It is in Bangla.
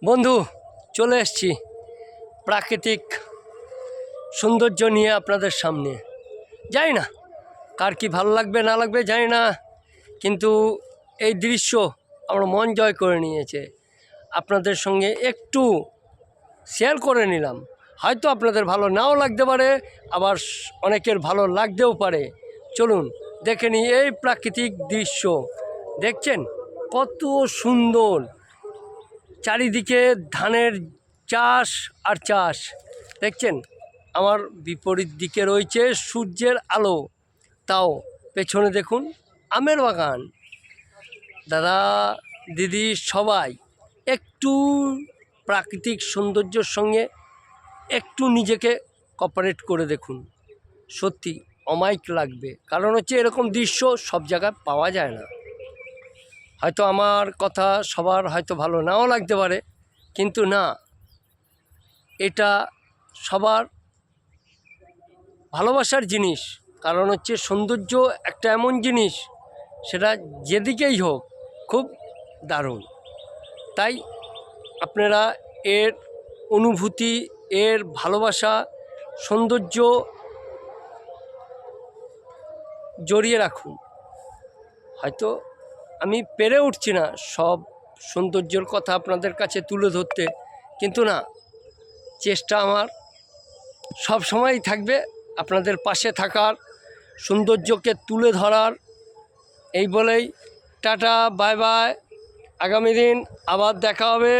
বন্ধু চলে এসেছি প্রাকৃতিক সৌন্দর্য নিয়ে আপনাদের সামনে। জানি না কার কি ভালো লাগবে না লাগবে জানি না, কিন্তু এই দৃশ্য আমার মন জয় করে নিয়েছে। আপনাদের সঙ্গে একটু শেয়ার করে নিলাম। হয়তো আপনাদের ভালো নাও লাগতে পারে, আবার অনেকের ভালো লাগতেও পারে। চলুন দেখে নিই এই প্রাকৃতিক দৃশ্য। দেখছেন কত সুন্দর, চারিদিকে ধানের চাষ আর চাষ। দেখছেন আমার বিপরীত দিকে রয়েছে সূর্যের আলো, তাও পেছনে দেখুন আমের বাগান। দাদা দিদি সবাই একটু প্রাকৃতিক সৌন্দর্যের সঙ্গে একটু নিজেকে কোঅপারেট করে দেখুন, সত্যি অমায়িক লাগবে। কারণ হচ্ছে এরকম দৃশ্য সব জায়গায় পাওয়া যায় না। হয়তো আমার কথা সবার হয়তো ভালো নাও লাগতে পারে, কিন্তু না, এটা সবার ভালোবাসার জিনিস। কারণ হচ্ছে সৌন্দর্য একটা এমন জিনিস, সেটা যেদিকেই হোক খুব দারুণ। তাই আপনারা এর অনুভূতি, এর ভালোবাসা, সৌন্দর্য জড়িয়ে রাখুন। হয়তো আমি পেরে উঠছি না সব সৌন্দর্যের কথা আপনাদের কাছে তুলে ধরতে, কিন্তু না, চেষ্টা আমার সব সময়ই থাকবে আপনাদের পাশে থাকার, সৌন্দর্যকে তুলে ধরার। এই বলেই টাটা, বাই বাই। আগামী দিন আবার দেখা হবে।